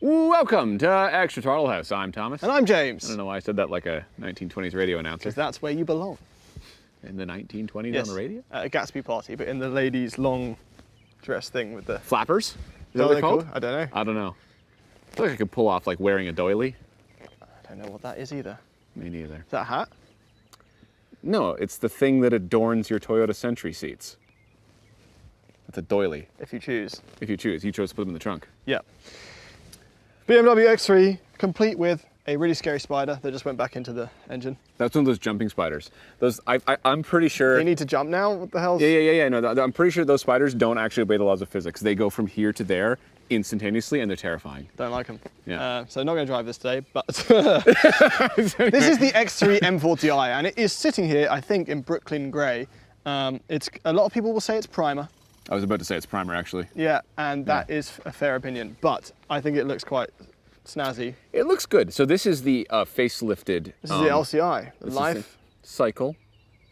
Welcome to Extra Throttle House. I'm Thomas. And I'm James. I don't know why I said that like a 1920s radio announcer. Because that's where you belong. In the 1920s Yes. on the radio? At a Gatsby party, but in the ladies' long dress thing with the... Flappers? Is that what they're called? I don't know. I don't know. I feel like I could pull off like wearing a doily. I don't know what that is either. Me neither. Is that a hat? No, it's the thing that adorns your Toyota Century seats. It's a doily. If you choose. If you choose. You chose to put them in the trunk. Yeah. BMW X3, complete with a really scary spider that just went back into the engine. That's one of those jumping spiders. Those, I'm pretty sure... They need to jump now? What the hell? Yeah. No, I'm pretty sure those spiders don't actually obey the laws of physics. They go from here to there instantaneously, and they're terrifying. Don't like them. Yeah. So not going to drive this today, but this is the X3 M40i, and it is sitting here, I think, in Brooklyn grey. It's a lot of people will say it's primer. I was about to say it's primer, actually. Yeah, and that is a fair opinion, but I think it looks quite snazzy. It looks good. So this is the facelifted... This is the LCI, the this Life is the Cycle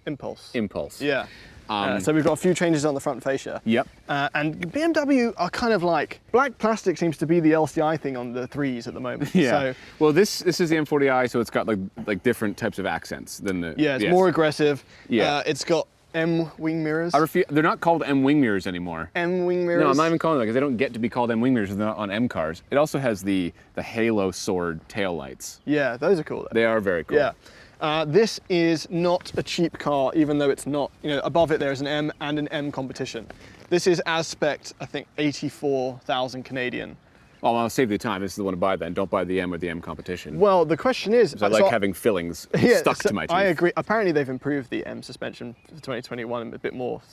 Impulse. Yeah. So we've got a few changes on the front fascia. Yep. And BMW are kind of like, black plastic seems to be the LCI thing on the 3s at the moment. Yeah. So, well, this is the M40i, so it's got like different types of accents than the... yeah, it's more aggressive. Yeah. It's got M wing mirrors. They're not called M wing mirrors anymore. M wing mirrors? No, I'm not even calling them that because they don't get to be called M wing mirrors if they're not on M cars. It also has the Halo sword tail lights. Yeah, those are cool though. They are very cool. Yeah. This is not a cheap car, even though it's not, above it there is an M and an M competition. This is as spec'd, I think, 84,000 Canadian. Well, I'll save you time. This is the one to buy then. Don't buy the M or the M competition. Well, the question is... I like having fillings stuck to my teeth. I agree. Apparently they've improved the M suspension for 2021 a bit more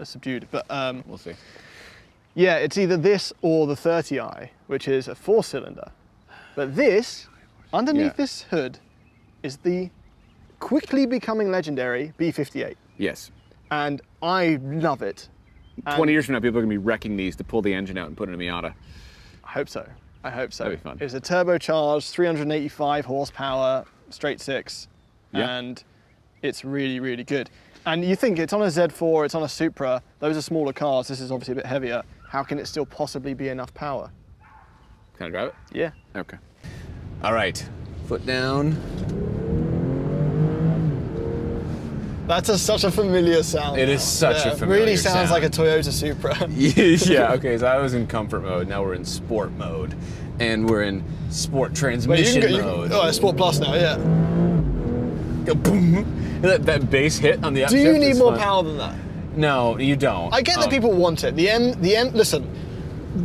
subdued, but... we'll see. Yeah, it's either this or the 30i, which is a 4-cylinder. But this, underneath this hood, is the quickly becoming legendary B58. Yes. And I love it. 20 years from now, people are going to be wrecking these to pull the engine out and put it in a Miata. I hope so. I hope so. That'd be fun. It's a turbocharged 385 horsepower, straight six, and it's really, really good. And you think it's on a Z4, it's on a Supra, those are smaller cars, this is obviously a bit heavier. How can it still possibly be enough power? Can I drive it? Yeah. Okay. All right, foot down. That's such a familiar sound. It is such a familiar really sounds sound. like a Toyota Supra. Yeah, okay, so I was in comfort mode, now we're in sport mode. And we're in sport transmission mode. Oh, Sport Plus now, yeah. Boom. That bass hit on the upshift. Do you need more power than that? No, you don't. I get that people want it. The M, listen,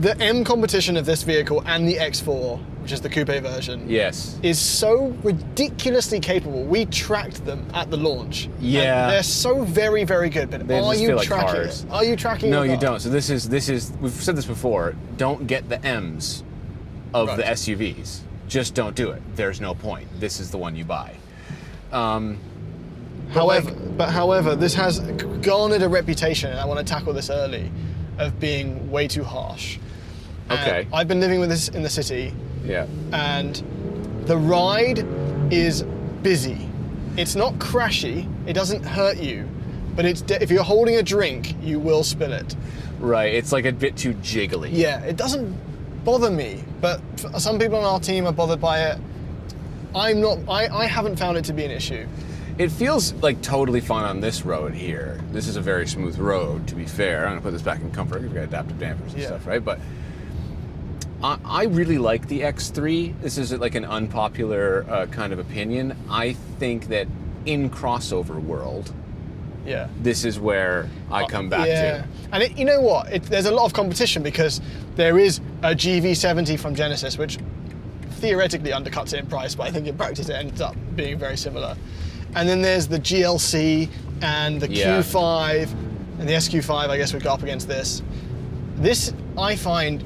the M competition of this vehicle and the X4, which is the coupe version, is so ridiculously capable. We tracked them at the launch. Yeah. And they're so very, very good, but They are just you feel like tracking cars. it? Are you tracking No, your you car? don't. So this is, we've said this before, don't get the M's of the SUVs. Just don't do it. There's no point. This is the one you buy. However, this has garnered a reputation, and I want to tackle this early, of being way too harsh. Okay. And I've been living with this in the city, Yeah. and the ride is busy. It's not crashy, it doesn't hurt you, but if you're holding a drink, you will spill it. Right, it's like a bit too jiggly. Yeah, it doesn't bother me, but some people on our team are bothered by it. I'm not, I haven't found it to be an issue. It feels like totally fine on this road here. This is a very smooth road, to be fair. I'm gonna put this back in comfort. We've got adaptive dampers and stuff, right? But I really like the X3. This is like an unpopular kind of opinion. I think that in crossover world, this is where I come back to. And you know what? There's a lot of competition because there is a GV70 from Genesis, which theoretically undercuts it in price, but I think in practice it ends up being very similar. And then there's the GLC and the Q5, and the SQ5 I guess would go up against this. This, I find,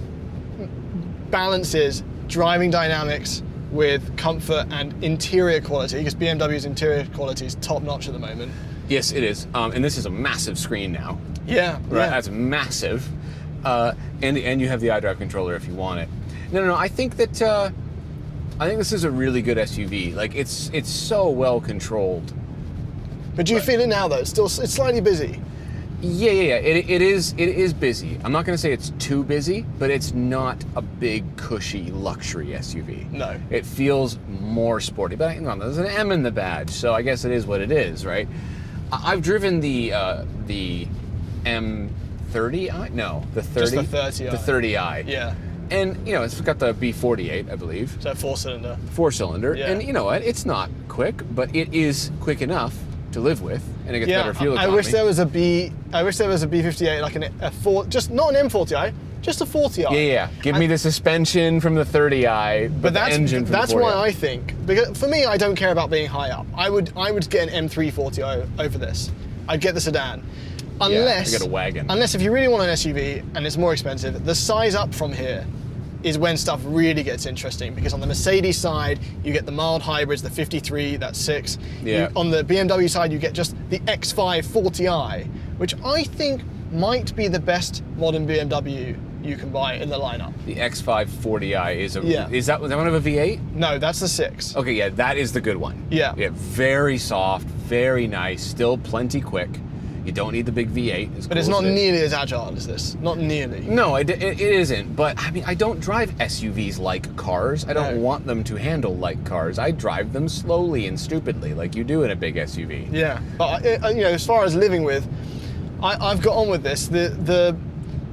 balances driving dynamics with comfort and interior quality, because BMW's interior quality is top notch at the moment. Yes, it is. And this is a massive screen now. Yeah. Right, that's massive. And you have the iDrive controller if you want it. No, I think that I think this is a really good SUV. Like it's so well controlled. But do you feel it now though? It's slightly busy. Yeah. It is busy. I'm not going to say it's too busy, but it's not a big, cushy luxury SUV. No. It feels more sporty. But hang on, there's an M in the badge, so I guess it is what it is, right? I've driven the M30i? No, the 30. Just the 30i. The 30i. Yeah. And, you know, it's got the B48, I believe. So 4-cylinder. 4-cylinder. Yeah. And you know what? It's not quick, but it is quick enough to live with, and it gets better fuel economy. I wish there was a B58, like a 4, just not an M40i, just a 40i. Yeah. Give me the suspension from the 30i, but the engine from the 40i. That's why I think, because for me, I don't care about being high up. I would get an M340i over this. I'd get the sedan. Unless you get a wagon. Unless if you really want an SUV and it's more expensive, the size up from here is when stuff really gets interesting, because on the Mercedes side, you get the mild hybrids, the 53, that's 6. Yeah. On the BMW side, you get just the X5 40i, which I think might be the best modern BMW you can buy in the lineup. The X5 40i is was that one of a V8? No, that's the 6. Okay, yeah, that is the good one. Yeah. Yeah, very soft, very nice, still plenty quick. You don't need the big V8. But it's not nearly as agile as this. Not nearly. No, it isn't. But I mean, I don't drive SUVs like cars. I don't want them to handle like cars. I drive them slowly and stupidly, like you do in a big SUV. Yeah, but you know, as far as living with, I've got on with this.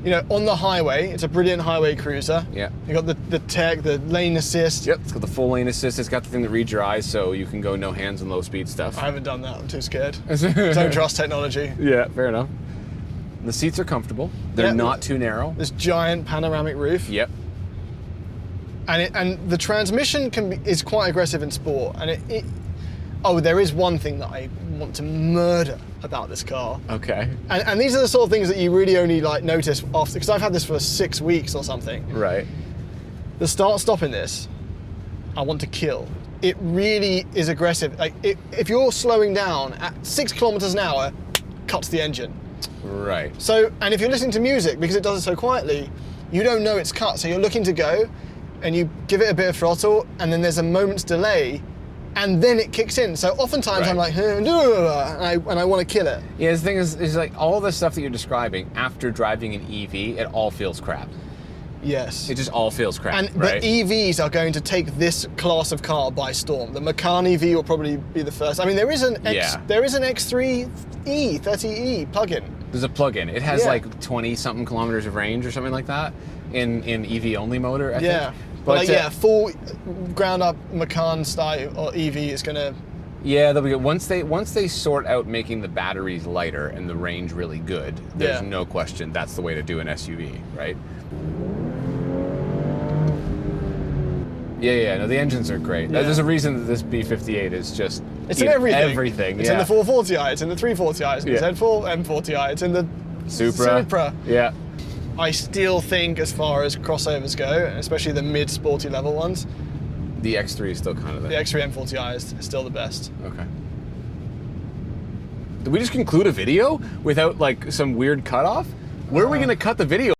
You know, on the highway, it's a brilliant highway cruiser. Yeah. You got the tech, the lane assist. Yep, it's got the full lane assist. It's got the thing that reads your eyes, so you can go no hands and low speed stuff. I haven't done that. I'm too scared. Don't trust technology. Yeah, fair enough. The seats are comfortable. They're not too narrow. This giant panoramic roof. Yep. And the transmission is quite aggressive in sport. And there is one thing that I want to murder about this car. Okay. And these are the sort of things that you really only like notice after, because I've had this for 6 weeks or something. Right. The start-stop in this, I want to kill. It really is aggressive. Like if you're slowing down at 6 kilometers an hour, cuts the engine. Right. So, and if you're listening to music, because it does it so quietly, you don't know it's cut. So you're looking to go, and you give it a bit of throttle, and then there's a moment's delay, and then it kicks in. So oftentimes I'm like, and I want to kill it. Yeah, the thing is like all the stuff that you're describing after driving an EV, it all feels crap. Yes. It just all feels crap, And right? but EVs are going to take this class of car by storm. The Macan EV will probably be the first. I mean, there is an X3e, 30e plug-in. There's a plug-in. It has like 20-something kilometers of range or something like that in EV-only motor, I think. But full ground-up Macan style or EV is going to... Yeah, they'll be good. Once they sort out making the batteries lighter and the range really good, there's no question that's the way to do an SUV, right? Yeah, no, the engines are great. Yeah. There's a reason that this B58 is just... It's in everything. Everything, It's in the 440i, it's in the 340i, it's in the Z4 M40i, it's in the Supra. Yeah. I still think, as far as crossovers go, especially the mid-sporty level ones, the X3 is still kind of there. The X3 M40i is still the best. Okay. Did we just conclude a video without like some weird cutoff? Where are we going to cut the video?